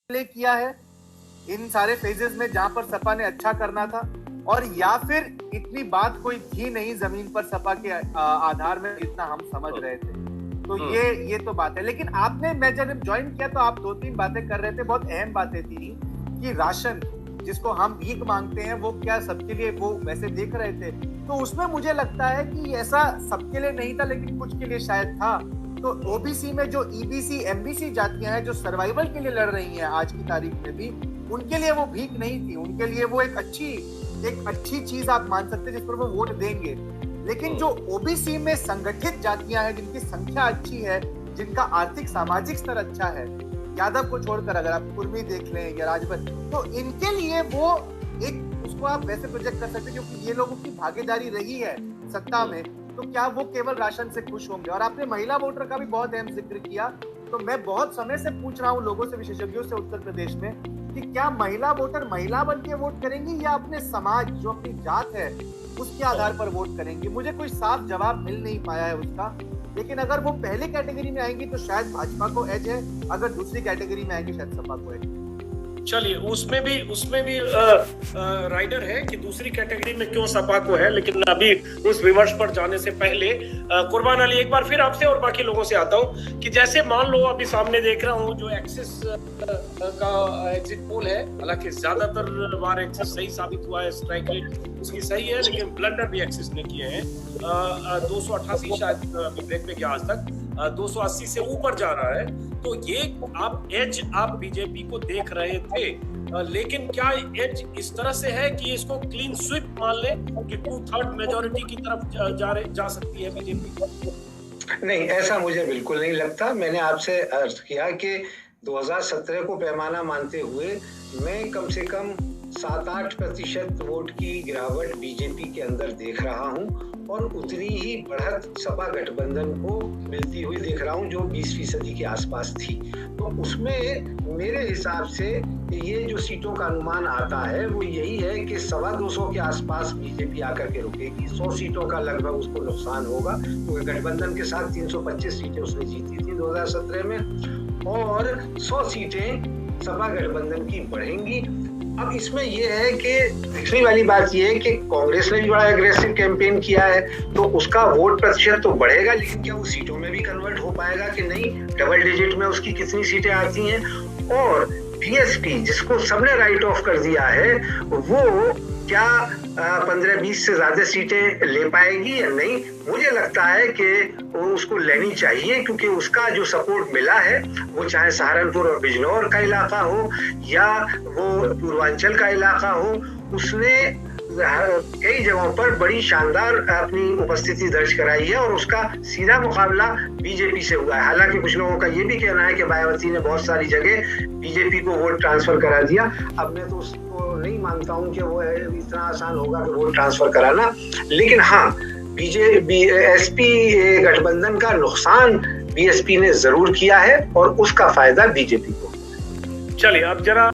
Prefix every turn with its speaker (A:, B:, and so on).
A: Play किया है इन सारे फेजेस में जहां पर सपा ने अच्छा करना था, और या फिर इतनी बात कोई थी नहीं जमीन पर सपा के आधार में जितना हम समझ रहे थे। तो ये तो बात है। लेकिन आपने, मैं जब ज्वाइन किया तो आप 2-3 बातें कर रहे थे, बहुत अहम बातें थी कि राशन जिसको हम भीख मांगते हैं वो क्या सबके लिए, वो वैसे देख रहे थे। तो उसमें मुझे लगता है कि ऐसा सबके लिए नहीं था, लेकिन कुछ के लिए शायद था। तो ओबीसी में जो ईबीसी एमबीसी जातियां हैं जो सर्वाइवल के लिए लड़ रही हैं आज की तारीख में भी, उनके लिए वो भीख नहीं थी, उनके लिए वो एक अच्छी चीज आप मान सकते हैं जिस पर वो वोट देंगे। लेकिन जो ओबीसी में संगठित जातियां हैं जिनकी संख्या अच्छी है, जिनका आर्थिक सामाजिक स्तर अच्छा है, यादव को छोड़कर अगर आप कुर्मी देख लें या राजपूत, तो इनके लिए वो एक, उसको आप वैसे प्रोजेक्ट कर सकते हैं क्योंकि ये लोगों की भागीदारी रही है सत्ता में, तो क्या वो केवल राशन से खुश होंगे। और आपने महिला वोटर का भी बहुत अहम जिक्र किया, तो मैं बहुत समय से पूछ रहा हूँ लोगों से, विशेषज्ञों से उत्तर प्रदेश में, कि क्या महिला वोटर महिला बन के वोट करेंगी या अपने समाज जो अपनी जात है उसके आधार पर वोट करेंगी। मुझे कोई साफ जवाब मिल नहीं पाया है उसका। लेकिन अगर वो पहले कैटेगरी में आएंगी तो शायद भाजपा को एज है, अगर दूसरी कैटेगरी में आएंगी शायद सपा को एज।
B: चलिए, उसमें भी राइडर है कि दूसरी कैटेगरी में क्यों सपा को है, लेकिन अभी उस विमर्श पर जाने से पहले कुर्बान अली, एक बार फिर आपसे और बाकी लोगों से आता हूं कि जैसे मान लो अभी सामने देख रहा हूं जो एक्सिस का एग्जिट पोल है, हालांकि ज्यादातर बार एक्सिस सही साबित हुआ है, स्ट्राइक रेट उसकी सही है, लेकिन ब्लंडर भी एक्सिस ने किए हैं। 288 शायद ब्रेक पे गया आज तक, 280 से ऊपर जा रहा है। तो ये आप बीजेपी को देख रहे थे, लेकिन क्या एज इस तरह से है कि इसको क्लीन स्वीप मान ले कि 2/3 मेजॉरिटी की तरफ जा सकती है बीजेपी?
C: नहीं, ऐसा मुझे बिल्कुल नहीं लगता। मैंने आपसे अर्ज किया कि 2017 को पैमाना मानते हुए मैं कम से कम 7-8% वोट की गिरावट बीजेपी के अंदर देख रहा हूं, और उतनी ही बढ़त सपा गठबंधन को मिलती हुई देख रहा हूं जो 20% के आसपास थी। तो उसमें मेरे हिसाब से ये जो सीटों का अनुमान आता है वो यही है कि 225 के आसपास बीजेपी आकर के रुकेगी। 100 सीटों का लगभग उसको नुकसान होगा, क्योंकि गठबंधन के साथ 325 सीटें उसने जीती थी 2017 में, और 100 सीटें सपा गठबंधन की बढ़ेंगी। अब इसमें यह है कि दूसरी वाली बात यह है कि कांग्रेस ने भी बड़ा एग्रेसिव कैंपेन किया है, तो उसका वोट प्रतिशत तो बढ़ेगा, लेकिन क्या वो सीटों में भी कन्वर्ट हो पाएगा कि नहीं, डबल डिजिट में उसकी कितनी सीटें आती हैं। और बीएसपी जिसको सबने राइट ऑफ कर दिया है, वो क्या 15-20 से ज्यादा सीटें ले पाएगी या नहीं। मुझे लगता है कि वो उसको लेनी चाहिए, क्योंकि उसका जो सपोर्ट मिला है, वो चाहे सहारनपुर और बिजनौर का इलाका हो या वो पूर्वांचल का इलाका हो, उसने कई जगहों पर बड़ी शानदार अपनी उपस्थिति दर्ज कराई है, और उसका सीधा मुकाबला बीजेपी से हुआ है। हालांकि कुछ लोगों का ये भी कहना है कि मायावती ने बहुत सारी जगह बीजेपी को वोट ट्रांसफर करा दिया। अब मैं तो उसको नहीं मानता हूं कि वो इतना आसान होगा कि वोट ट्रांसफर कराना, लेकिन हाँ, बीजेपी एसपी गठबंधन का नुकसान बीएसपी ने जरूर किया है, और उसका फायदा बीजेपी को।
B: चलिए, अब जरा